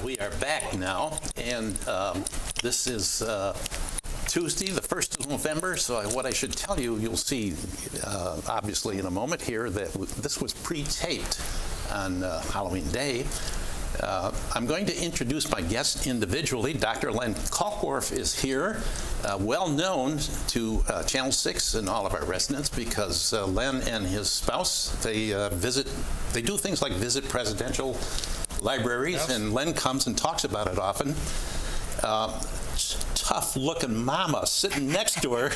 We are back now, and this is Tuesday, the 1st of November, so what I should tell you, you'll see obviously in a moment here that this was pre-taped on Halloween Day. I'm going to introduce my guests individually. Dr. Len Kalkworth is here, well known to Channel 6 and all of our residents because Len and his spouse, they do things like visit presidential libraries, yes. And Len comes and talks about it often. Tough-looking mama sitting next to her.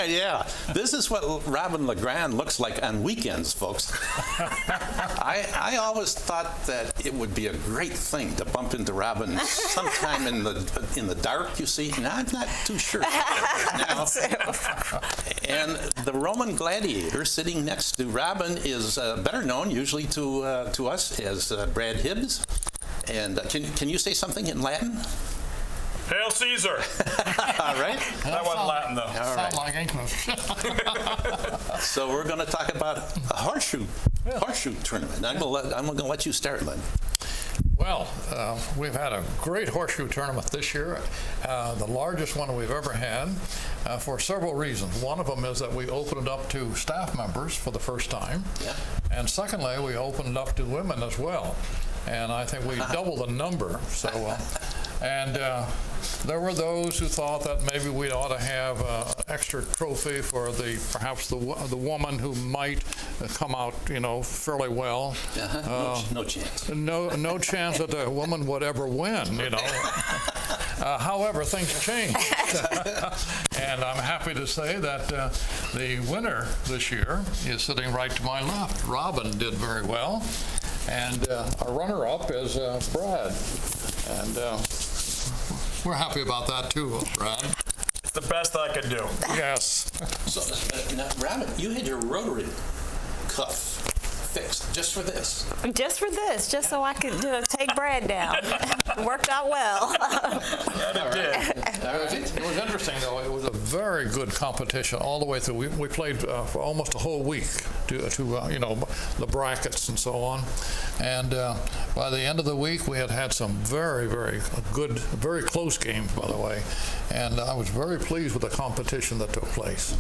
Yeah, this is what Robin LeGrand looks like on weekends, folks. I always thought that it would be a great thing to bump into Robin sometime in the dark, you see, and I'm not too sure now. And the Roman gladiator sitting next to Robin is better known usually to us as Brad Hibbs. And can you say something in Latin? Hail Caesar! All right. That wasn't Latin, though. All right. Sound like English. So we're going to talk about a horseshoe tournament. I'm going to let you start, Len. Well, we've had a great horseshoe tournament this year, the largest one we've ever had, for several reasons. One of them is that we opened it up to staff members for the first time. Yeah. And secondly, we opened it up to women as well. And I think we doubled the number. So, and there were those who thought that maybe we ought to have an extra trophy for perhaps the woman who might come out, fairly well. No chance. No chance that the woman would ever win, However, things changed. And I'm happy to say that the winner this year is sitting right to my left. Robin did very well. And our runner-up is Brad. And we're happy about that, too, Brad. It's the best I could do. Yes. So, now, Robin, you had your rotary cuff fixed just for this. Just so I could take Brad down. Worked out well. It was interesting, though. It was a very good competition all the way through. We played for almost a whole week to the brackets and so on. And by the end of the week, we had some very, very good, very close games, by the way. And I was very pleased with the competition that took place.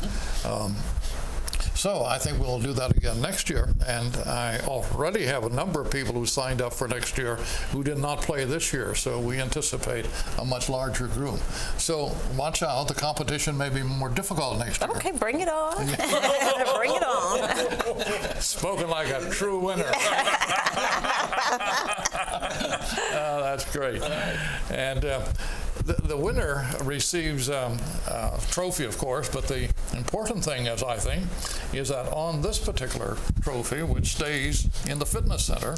So I think we'll do that again next year, and I already have a number of people who signed up for next year who did not play this year, so we anticipate a much larger group. So watch out, the competition may be more difficult next year. Okay, bring it on. Bring it on. Spoken like a true winner. That's great. And the winner receives a trophy, of course, but the important thing, as I think, is that on this particular trophy, which stays in the fitness center,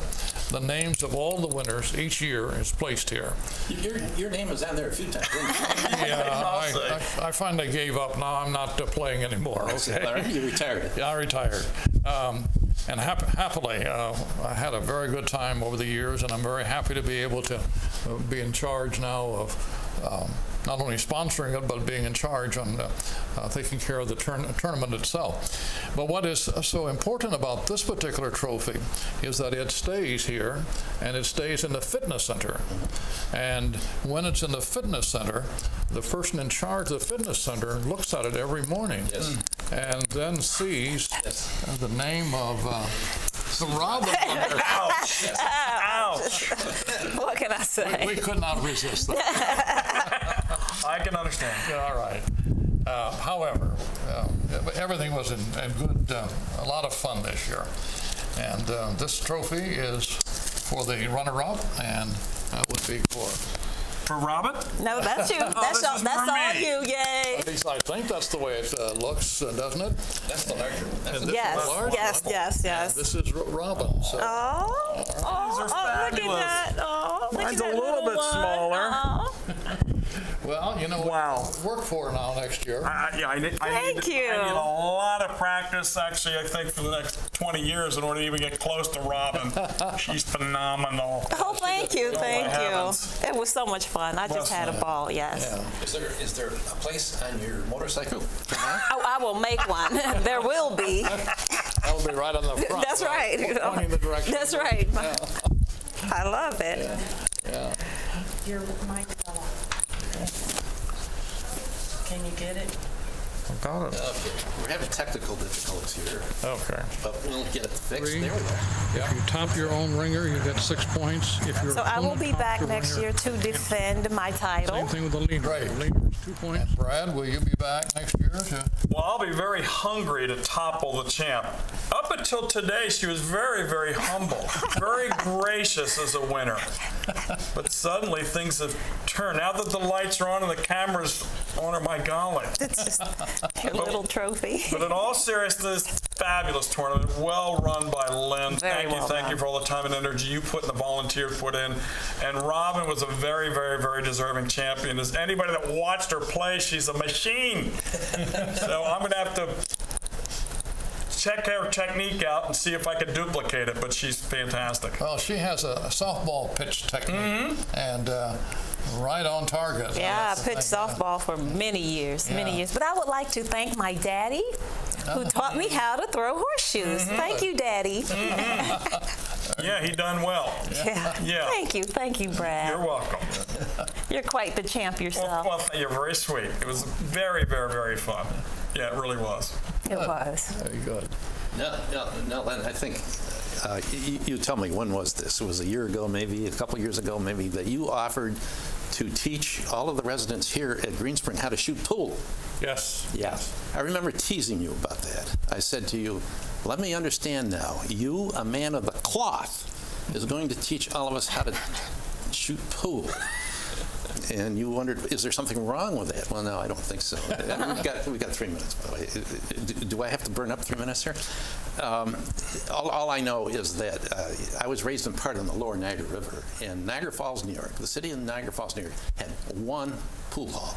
the names of all the winners each year is placed here. Your name was on there a few times, didn't it? Yeah, I finally gave up. Now I'm not playing anymore. Okay. All right, you retired. Yeah, I retired. And happily, I had a very good time over the years, and I'm very happy to be able to be in charge now of not only sponsoring it, but being in charge on taking care of the tournament itself. But what is so important about this particular trophy is that it stays here, and it stays in the fitness center. And when it's in the fitness center, the person in charge of the fitness center looks at it every morning, yes. And then sees the name of the Robin. Ouch. Ouch. What can I say? We could not resist that. I can understand. All right. However, everything was in good, a lot of fun this year. And this trophy is for the runner-up, and that would be for Robin? No, that's you. That's all you. Yay. At least I think that's the way it looks, doesn't it? That's the larger one. Yes. This is Robin. So. These are fabulous. Look at that. Mine's a little bit smaller. Well, wow. Work for her now next year. I need a lot of practice, actually, I think, for the next 20 years in order to even get close to Robin. She's phenomenal. Oh, thank you. It was so much fun. I just had a ball, yes. Yeah. Is there a place on your motorcycle? I will make one. There will be. That will be right on the front. That's right. Pointing the direction. That's right. Yeah. I love it. Yeah. Your mic fell off. Can you get it? Got it. Okay, we're having technical difficulties here, Okay. but we'll get it fixed. 3. There we go. If you top your own ringer, you get 6 points. If your So I will opponent be tops back your next ringer, year to defend my title. Same thing with the leader. Right. The leader's 2 points. Brad, will you be back next year to? Well, I'll be very hungry to topple the champ. Up until today, she was very, very humble, very gracious as a winner. But suddenly things have turned. Now that the lights are on and the camera's on her, my golly. It's just your little trophy. But in all seriousness, fabulous tournament, well run by Lynn. Very well thank done. you for all the time and energy you put and the volunteers put in. And Robin was a very, very, very deserving champion. As anybody that watched her play, she's a machine. So I'm going to have to check her technique out and see if I can duplicate it, but she's fantastic. Well, she has a softball pitch technique and right on target. Yeah, I That's the pitched thing. softball for many years, many Yeah. years. But I would like to thank my daddy, who taught me how to throw horseshoes. Thank you, Daddy. Yeah, he done well. Yeah. Yeah. Thank you, Brad. You're welcome. You're quite the champ yourself. Well, you're very sweet. It was very, very, very fun. Yeah, it really was. It was. Very good. No, Len, I think, you tell me, when was this? It was a year ago, maybe, a couple years ago, maybe, that you offered to teach all of the residents here at Green Spring how to shoot pool. Yes. Yeah. I remember teasing you about that. I said to you, let me understand now, you, a man of the cloth, is going to teach all of us how to shoot pool. And you wondered, is there something wrong with that? Well, no, I don't think so. We got 3 minutes, by the way. Do I have to burn up 3 minutes here? All I know is that I was raised in part on the lower Niagara River, and Niagara Falls, New York, the city of Niagara Falls, New York, had one pool hall.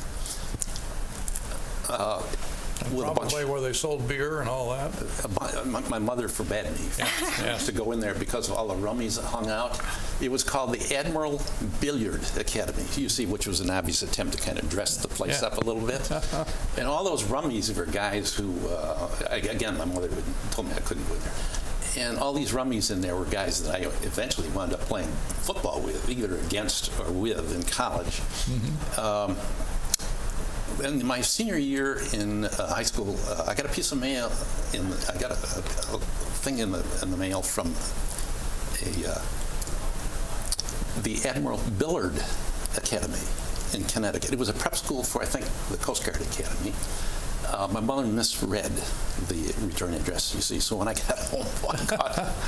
With a bunch. Probably where they sold beer and all that. My mother forbade me to go in there because of all the rummies that hung out. It was called the Admiral Billiard Academy, you see, which was an obvious attempt to kind of dress the place up a little bit. And all those rummies were guys who, again, my mother told me I couldn't go in there. And all these rummies in there were guys that I eventually wound up playing football with, either against or with in college. In my senior year in high school, I got a piece of mail. I got a thing in the mail from the Admiral Billard Academy in Connecticut. It was a prep school for, I think, the Coast Guard Academy. My mother misread the return address, you see. So when I got home,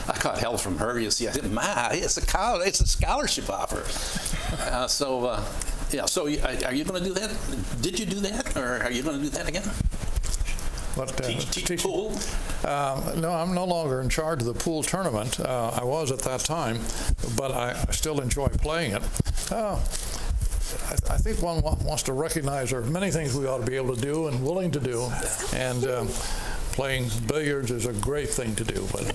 I caught hell from her. You see, I said, "Ma, it's a scholarship offer." Yeah, so are you going to do that? Did you do that, or are you going to do that again? But, Teach pool? No, I'm no longer in charge of the pool tournament. I was at that time, but I still enjoy playing it. I think one wants to recognize there are many things we ought to be able to do and willing to do, and playing billiards is a great thing to do. But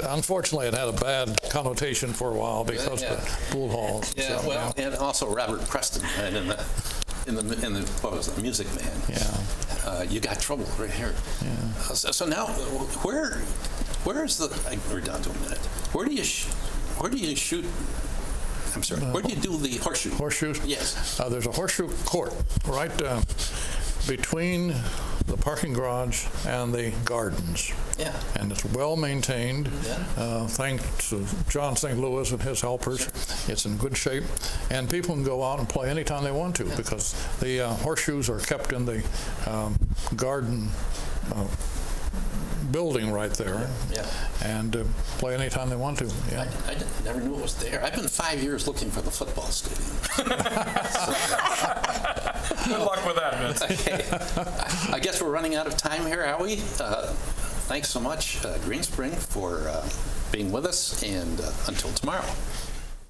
unfortunately, it had a bad connotation for a while because of the pool halls. Yeah, So, well, and also Robert Preston, right, in the what was it, Music Man. Yeah. You got trouble right here. Yeah. So now, where is the? We're down to a minute. Where do you shoot? I'm sorry. Where do you do the horseshoe? Horseshoes? Yes. There's a horseshoe court right between the parking garage and the gardens. Yeah. And it's well maintained. Yeah. Thanks to John St. Louis and his helpers. Sure. It's in good shape. And people can go out and play anytime they want to because the horseshoes are kept in the garden building right there, and play anytime they want to. Yeah. I never knew it was there. I've been 5 years looking for the football stadium. Good luck with that, Vince. Okay. I guess we're running out of time here, are we? Thanks so much, Green Spring, for being with us, and until tomorrow.